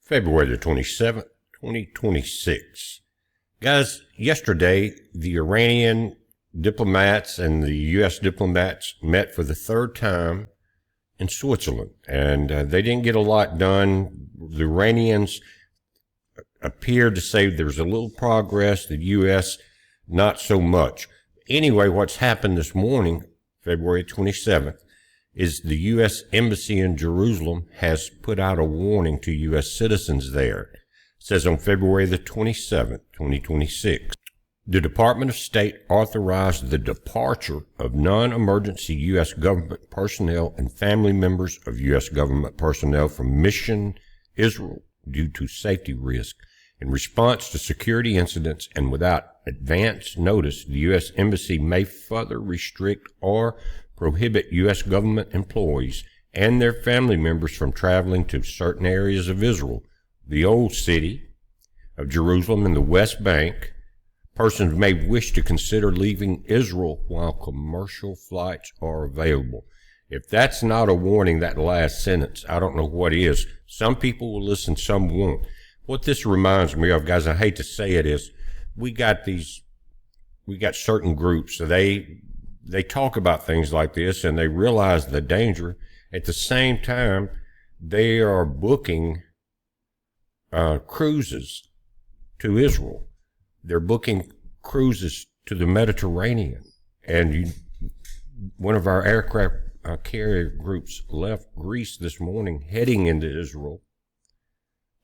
February the 27th, 2026. Guys, yesterday, the Iranian diplomats and the U.S. diplomats met for the third time in Switzerland, and they didn't get a lot done. The Iranians appeared to say there's a little progress, the U.S. not so much. Anyway, what's happened this morning, February 27th, is the U.S. Embassy in Jerusalem has put out a warning to U.S. citizens there. It says on February the 27th, 2026, the Department of State authorized the departure of non-emergency U.S. government personnel and family members of U.S. government personnel from Mission Israel due to safety risk. In response to security incidents and without advance notice, the U.S. Embassy may further restrict or prohibit U.S. government employees and their family members from traveling to certain areas of Israel, the Old City of Jerusalem and the West Bank. Persons may wish to consider leaving Israel while commercial flights are available. If that's not a warning, that last sentence, I don't know what is. Some people will listen, some won't. What this reminds me of, guys, I hate to say it, is we got certain groups, so they talk about things like this and they realize the danger. At the same time, they are booking cruises to Israel. They're booking cruises to the Mediterranean. And one of our aircraft carrier groups left Greece this morning heading into Israel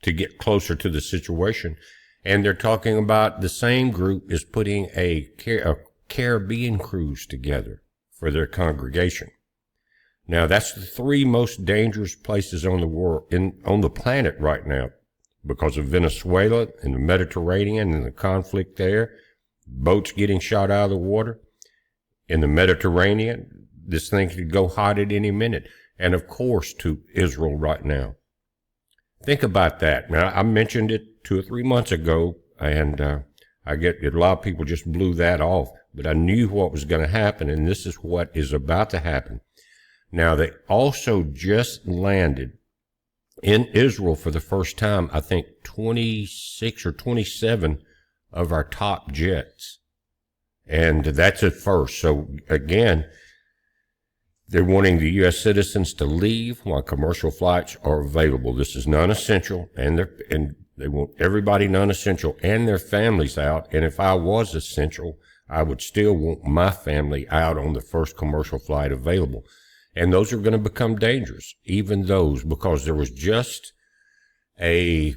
to get closer to the situation. And they're talking about the same group is putting a Caribbean cruise together for their congregation. Now, that's the three most dangerous places on the world, on the planet right now, because of Venezuela and the Mediterranean and the conflict there, boats getting shot out of the water. In the Mediterranean, this thing could go hot at any minute. And of course, to Israel right now. Think about that. Now, I mentioned it 2 or 3 months ago, and I get a lot of people just blew that off. But I knew what was going to happen, and this is what is about to happen. Now, they also just landed in Israel for the first time, I think 26 or 27 of our top jets. And that's at first. So again, they're wanting the U.S. citizens to leave while commercial flights are available. This is non-essential, and they want everybody non-essential and their families out. And if I was essential, I would still want my family out on the first commercial flight available. And those are going to become dangerous, even those, because there was just a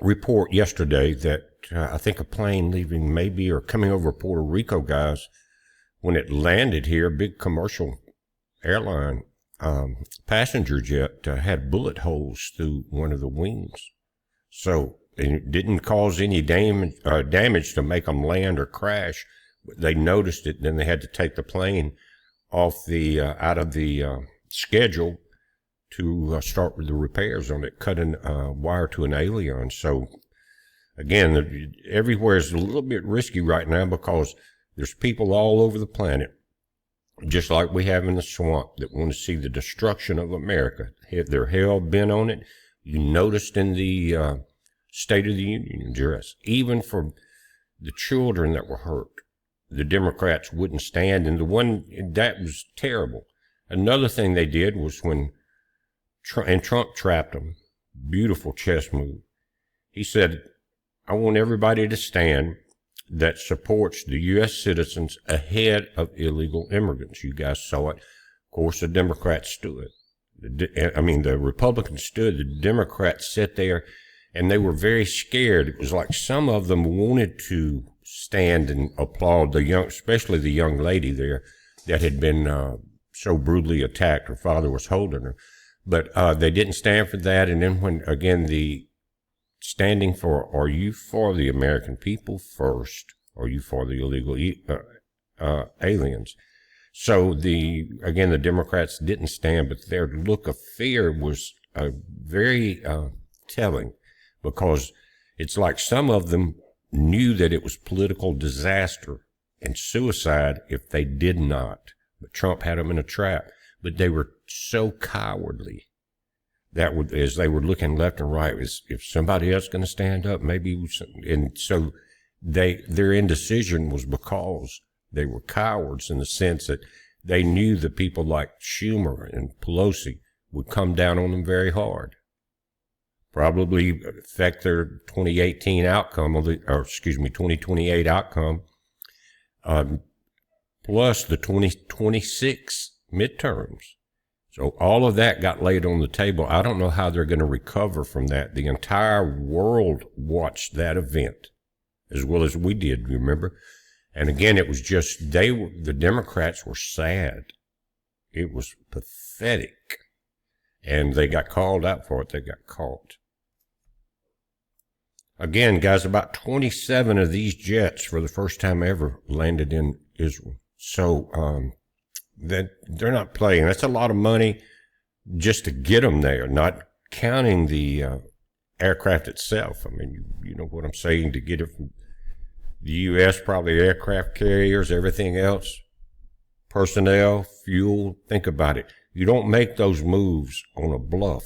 report yesterday that I think a plane leaving maybe or coming over Puerto Rico, guys, when it landed here, a big commercial airline passenger jet had bullet holes through one of the wings. So it didn't cause any damage to make them land or crash. They noticed it, then they had to take the plane off out of the schedule to start with the repairs on it, cutting wire to an alien. So again, everywhere is a little bit risky right now because there's people all over the planet, just like we have in the swamp, that want to see the destruction of America. They're hell bent on it. You noticed in the State of the Union address, even for the children that were hurt, the Democrats wouldn't stand, and that was terrible. Another thing they did was when Trump trapped them, beautiful chess move. He said, I want everybody to stand that supports the U.S. citizens ahead of illegal immigrants. You guys saw it. Of course, the Democrats stood. The Republicans stood. The Democrats sat there, and they were very scared. It was like some of them wanted to stand and applaud especially the young lady there that had been so brutally attacked. Her father was holding her. But they didn't stand for that. And then when, again, the standing for, are you for the American people first? Or are you for the illegal aliens? So the Democrats didn't stand, but their look of fear was very telling, because it's like some of them knew that it was political disaster and suicide if they did not. But Trump had them in a trap. But they were so cowardly that would, as they were looking left and right, if somebody else going to stand up, maybe, and so their indecision was because they were cowards in the sense that they knew that people like Schumer and Pelosi would come down on them very hard, probably affect their 2018 outcome, or 2028 outcome, plus the 2026 midterms. So all of that got laid on the table. I don't know how they're going to recover from that. The entire world watched that event as well as we did, remember? And again, it was just, the Democrats were sad. It was pathetic. And they got called out for it. They got caught. Again, guys, about 27 of these jets for the first time ever landed in Israel. So, that they're not playing. That's a lot of money just to get them there, not counting the aircraft itself. I mean, you know what I'm saying, to get it from the U.S., probably aircraft carriers, everything else, personnel, fuel. Think about it. You don't make those moves on a bluff,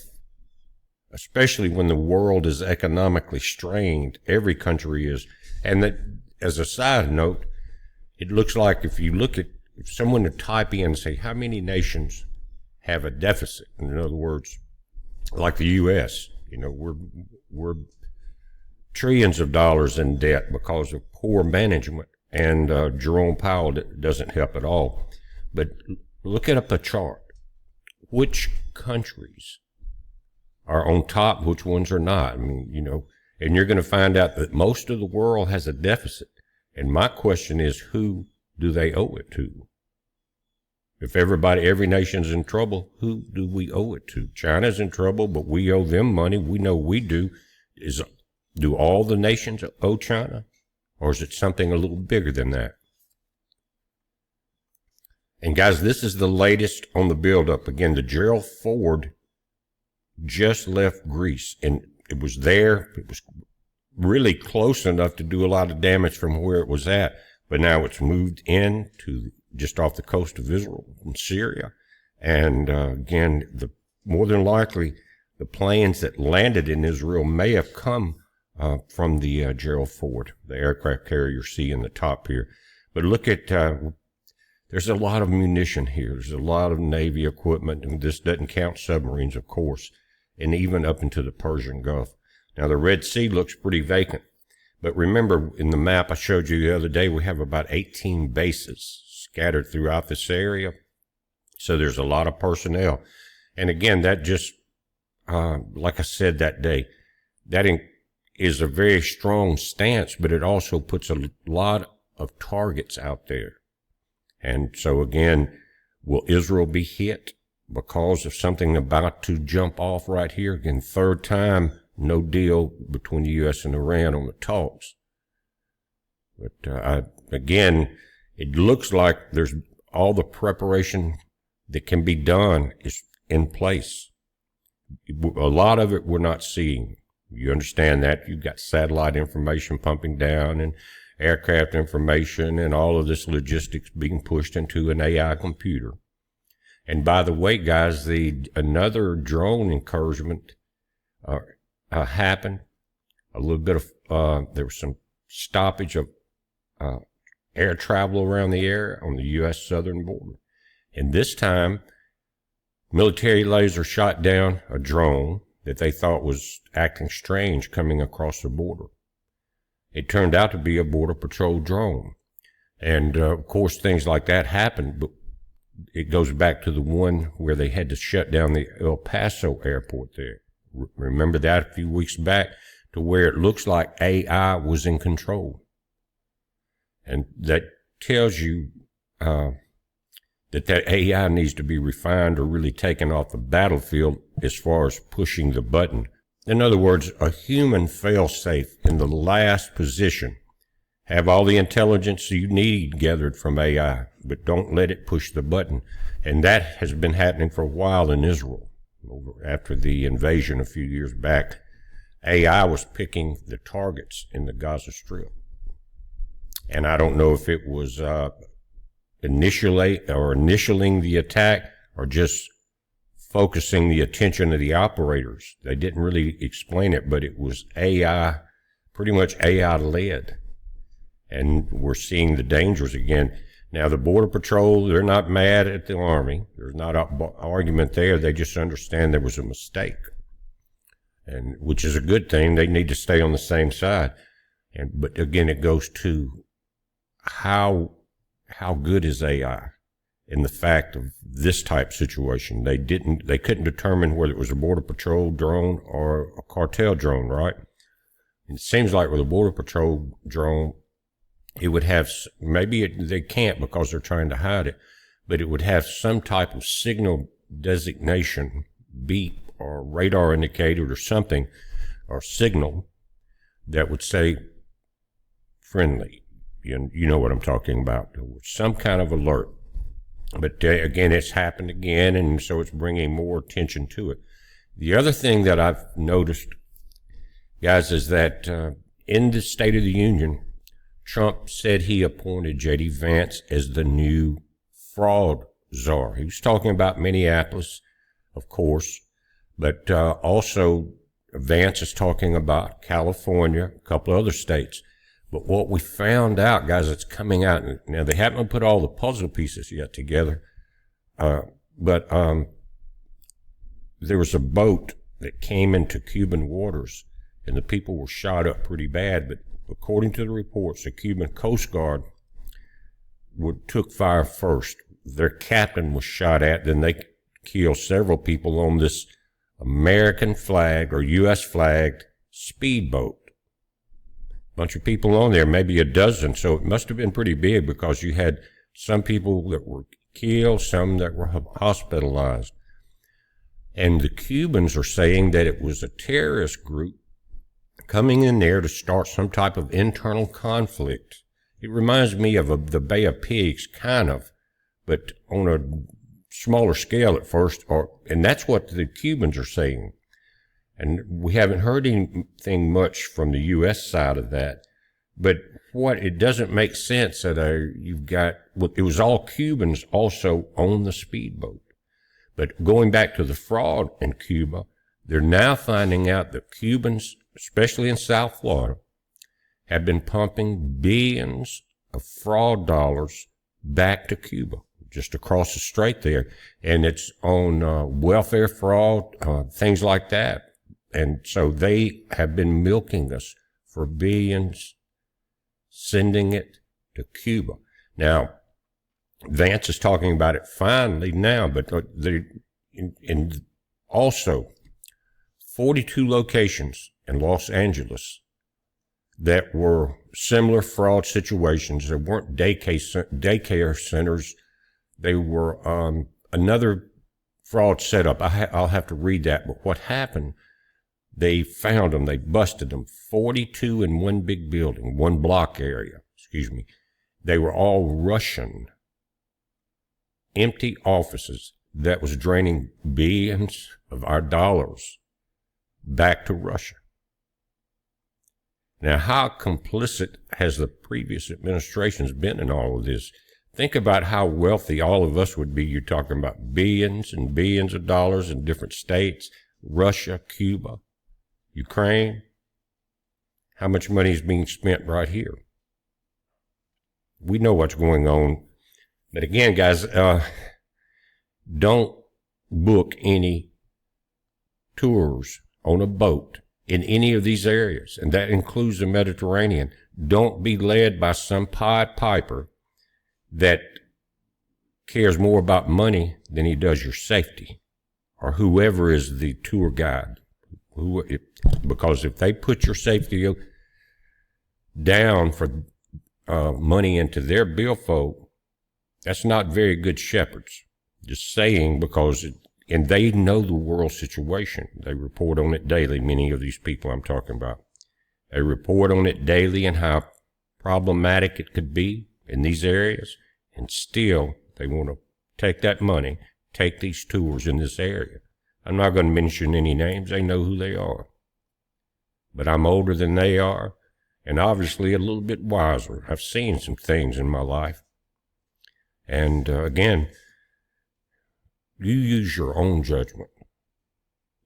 especially when the world is economically strained. Every country is. And that, as a side note, it looks like if someone to type in and say, how many nations have a deficit? In other words, like the U.S., you know, we're trillions of dollars in debt because of poor management, and Jerome Powell doesn't help at all. But look at a chart. Which countries are on top, which ones are not? I mean, you know, and you're going to find out that most of the world has a deficit. And my question is, who do they owe it to? If every nation's in trouble, who do we owe it to? China's in trouble, but we owe them money. We know we do. Do all the nations owe China? Or is it something a little bigger than that? And guys, this is the latest on the buildup. Again, the Gerald Ford just left Greece, and it was there. It was really close enough to do a lot of damage from where it was at, but now it's moved in to just off the coast of Israel from Syria. And again, more than likely, the planes that landed in Israel may have come from the Gerald Ford, the aircraft carrier you see in the top here. But look at, there's a lot of munition here. There's a lot of Navy equipment, and this doesn't count submarines, of course, and even up into the Persian Gulf. Now, the Red Sea looks pretty vacant. But remember, in the map I showed you the other day, we have about 18 bases scattered throughout this area. So there's a lot of personnel. And again, that just, like I said that day, that is a very strong stance, but it also puts a lot of targets out there. And so again, will Israel be hit because of something about to jump off right here? Again, third time, no deal between the U.S. and Iran on the talks. But again, it looks like there's all the preparation that can be done is in place. A lot of it we're not seeing. You understand that. You've got satellite information pumping down and aircraft information and all of this logistics being pushed into an AI computer. And by the way, guys, another drone incursion happened. A little bit of, there was some stoppage of air travel around the area on the U.S. southern border. And this time, military laser shot down a drone that they thought was acting strange coming across the border. It turned out to be a Border Patrol drone. And, of course, things like that happen, but it goes back to the one where they had to shut down the El Paso airport there. Remember that a few weeks back, to where it looks like AI was in control. And that tells you that AI needs to be refined or really taken off the battlefield as far as pushing the button. In other words, a human fail-safe in the last position. Have all the intelligence you need gathered from AI, but don't let it push the button. And that has been happening for a while in Israel. After the invasion a few years back, AI was picking the targets in the Gaza Strip. And I don't know if it was initialing the attack or just focusing the attention of the operators. They didn't really explain it, but it was AI, pretty much AI led. And we're seeing the dangers again. Now, the Border Patrol, they're not mad at the Army. There's not an argument there. They just understand there was a mistake, and which is a good thing. They need to stay on the same side. But again, it goes to how good is AI in the fact of this type situation. They couldn't determine whether it was a Border Patrol drone or a cartel drone, right? And it seems like with a Border Patrol drone, it would have, they can't because they're trying to hide it, but it would have some type of signal designation, beep or radar indicator or something, or signal that would say friendly. You know what I'm talking about. Some kind of alert. But again, it's happened again, and so it's bringing more attention to it. The other thing that I've noticed, guys, is that in the State of the Union, Trump said he appointed J.D. Vance as the new fraud czar. He was talking about Minneapolis, of course, but also Vance is talking about California, a couple of other states. But what we found out, guys, it's coming out. Now, they haven't put all the puzzle pieces yet together, but there was a boat that came into Cuban waters, and the people were shot up pretty bad, but according to the reports, the Cuban Coast Guard took fire first. Their captain was shot at, then they killed several people on this American flag or U.S. flagged speedboat. Bunch of people on there, maybe a dozen, so it must have been pretty big because you had some people that were killed, some that were hospitalized. And the Cubans are saying that it was a terrorist group coming in there to start some type of internal conflict. It reminds me of the Bay of Pigs, kind of, but on a smaller scale at first, and that's what the Cubans are saying. And we haven't heard anything much from the U.S. side of that. But it doesn't make sense that it was all Cubans also on the speedboat. But going back to the fraud in Cuba, they're now finding out that Cubans, especially in South Florida, have been pumping billions of fraud dollars back to Cuba, just across the strait there. And it's on welfare fraud, things like that. And so they have been milking us for billions, sending it to Cuba. Now, Vance is talking about it finally now, but also 42 locations in Los Angeles that were similar fraud situations. They weren't daycare centers. They were another fraud setup. I'll have to read that, but what happened, they found them, they busted them, 42 in one big building, one block area, They were all Russian, empty offices that was draining billions of our dollars back to Russia. Now, how complicit has the previous administrations been in all of this? Think about how wealthy all of us would be. You're talking about billions and billions of dollars in different states, Russia, Cuba, Ukraine. How much money is being spent right here? We know what's going on. But again, guys, don't book any tours on a boat in any of these areas, and that includes the Mediterranean. Don't be led by some Pied Piper that cares more about money than he does your safety, or whoever is the tour guide. Because if they put your safety down for money into their billfold, that's not very good shepherds. Just saying, and they know the world situation. They report on it daily, many of these people I'm talking about. They report on it daily and how problematic it could be in these areas, and still they want to take that money, take these tours in this area. I'm not going to mention any names. They know who they are. But I'm older than they are, and obviously a little bit wiser. I've seen some things in my life. And again, You use your own judgment.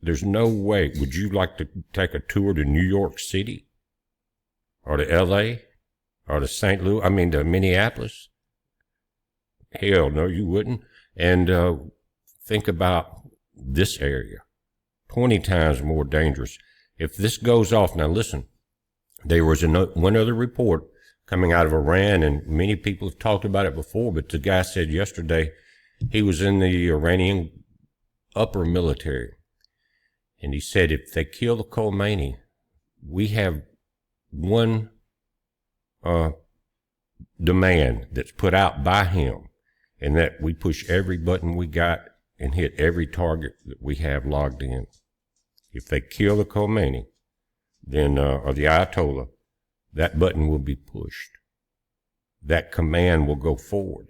There's no way. Would you like to take a tour to New York City? Or to L.A.? Or to St. Louis? To Minneapolis? Hell no, you wouldn't. And think about this area. 20 times more dangerous. If this goes off, now listen, there was one other report coming out of Iran, and many people have talked about it before, but the guy said yesterday he was in the Iranian upper military, and he said if they kill the Khomeini, we have one demand that's put out by him, and that we push every button we got and hit every target that we have logged in. If they kill the Khomeini, then, or the Ayatollah, that button will be pushed. That command will go forward.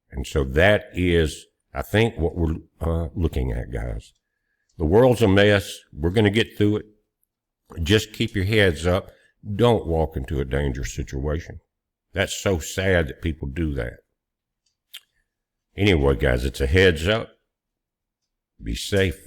And so that is, I think, what we're looking at, guys. The world's a mess. We're going to get through it. Just keep your heads up. Don't walk into a dangerous situation. That's so sad that people do that. Anyway, guys, it's a heads up. Be safe.